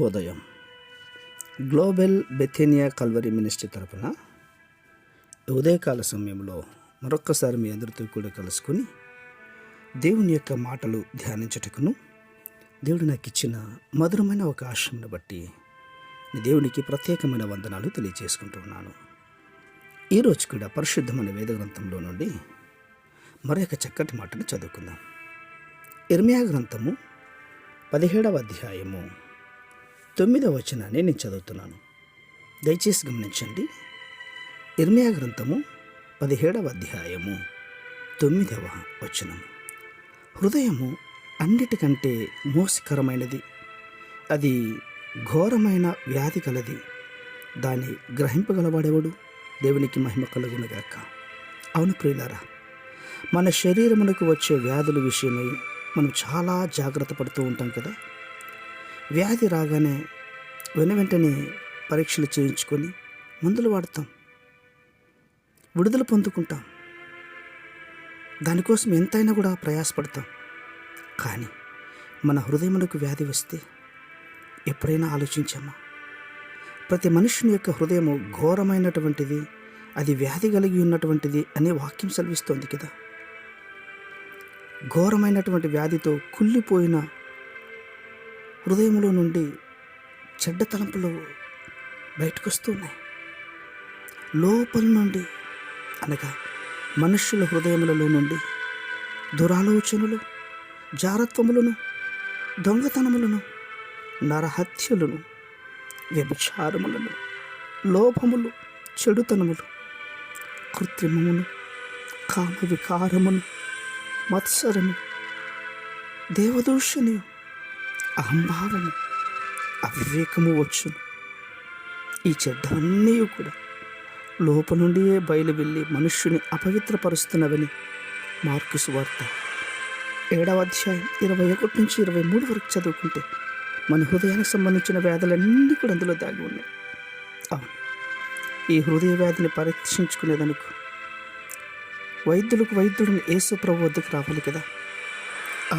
శుభోదయం. Global బెథేనియా Calvary ministry తరపున ఉదయకాల సమయంలో మరొక్కసారి మీ అందరితో కూడా కలుసుకొని దేవుని యొక్క మాటలు ధ్యానించటకును దేవుడు నాకు ఇచ్చిన మధురమైన ఒక ఆశయంను బట్టి దేవునికి ప్రత్యేకమైన వందనాలు తెలియజేసుకుంటున్నాను. ఈరోజు కూడా పరిశుద్ధమైన వేద గ్రంథంలో నుండి మరొక చక్కటి మాటను చదువుకుందాం. ఇర్మియా గ్రంథము 17వ అధ్యాయము 9వ వచనాన్ని నేను చదువుతున్నాను. దయచేసి గమనించండి. ఇర్మియా గ్రంథము 17వ అధ్యాయము 9వ వచనం. హృదయము అన్నిటికంటే మోసకరమైనది, అది ఘోరమైన వ్యాధి కలది, దాన్ని గ్రహింపగలవాడెవడు? దేవునికి మహిమ కలుగునుగాక. అవును ప్రియులారా, మన శరీరమునకు వచ్చే వ్యాధుల విషయమై మనం చాలా జాగ్రత్త పడుతూ ఉంటాం కదా. వ్యాధి రాగానే వెంటనే పరీక్షలు చేయించుకొని మందులు వాడతాం, విడుదల పొందుకుంటాం, దానికోసం ఎంతైనా కూడా ప్రయాసపడతాం. కానీ మన హృదయమునకు వ్యాధి వస్తే ఎప్పుడైనా ఆలోచించామా? ప్రతి మనుషుని యొక్క హృదయము ఘోరమైనటువంటిది, అది వ్యాధి కలిగి ఉన్నటువంటిది అనే వాక్యం సెలవిస్తోంది కదా. ఘోరమైనటువంటి వ్యాధితో కుళ్ళిపోయిన హృదయంలో నుండి చెడ్డ తలంపులు బయటకు వస్తున్నాయి. లోపల నుండి అనగా మనుష్యుల హృదయములలో నుండి దురాలోచనలు, జారత్వములను, దొంగతనములను, నరహత్యలను, వ్యభిచారములను, లోభములు, చెడుతనములు, కృత్రిమమును, కామ వికారమును, మత్సరము, దేవదూషణి, అహంభావము, అవివేకము వచ్చును. ఈ చెడ్డవన్నీ కూడా లోపల నుండియే బయలు వెళ్ళి మనుష్యుని అపవిత్రపరుస్తున్నవని మార్కు సువార్త 7వ అధ్యాయం 21 నుంచి 23 వరకు చదువుకుంటే మన హృదయానికి సంబంధించిన వ్యాధులన్నీ కూడా అందులో దాగి ఉన్నాయి. అవును, ఈ హృదయ వ్యాధిని పరీక్షించుకునేదానికి వైద్యుడిని యేసు ప్రభు వద్దకు రావాలి కదా.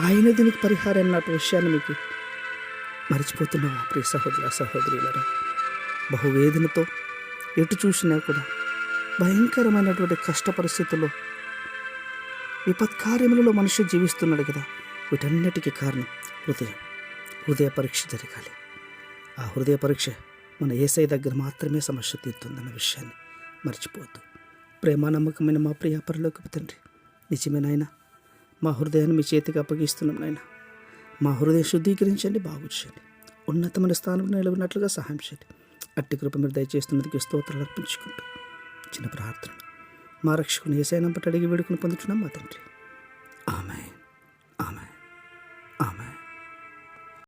ఆయన దీనికి పరిహారం అన్నట్టు విషయాన్ని మీకు మర్చిపోతున్నావా ప్రియ సహోదర సహోదరులారా? బహువేదనతో ఎటు చూసినా కూడా భయంకరమైనటువంటి కష్ట పరిస్థితుల్లో, విపత్కార్యములలో మనిషి జీవిస్తున్నాడు కదా. వీటన్నిటికీ కారణం హృదయ పరీక్ష జరగాలి. ఆ హృదయ పరీక్ష మన యేసయ్య దగ్గర మాత్రమే సమస్య తీరుతుందన్న విషయాన్ని మర్చిపోవద్దు. ప్రేమ నమ్మకమైన మా ప్రియ పరలోకపు తండ్రి, నిజమే నాయన, మా హృదయాన్ని మీ చేతికి అప్పగిస్తున్నాం నాయన. మా హృదయం శుద్ధీకరించండి, బాగు చేయండి, ఉన్నతమైన స్థానంలో నిలబడినట్లుగా సహాయం చేయండి. అట్టి కృప మీరు దయచేస్తున్నందుకు స్తోత్రాలు అర్పించుకుంటూ చిన్న ప్రార్థన మా రక్షకుని యేసయ్య నంబట అడిగి వేడుకుని పొందుతున్నాం మా తండ్రి.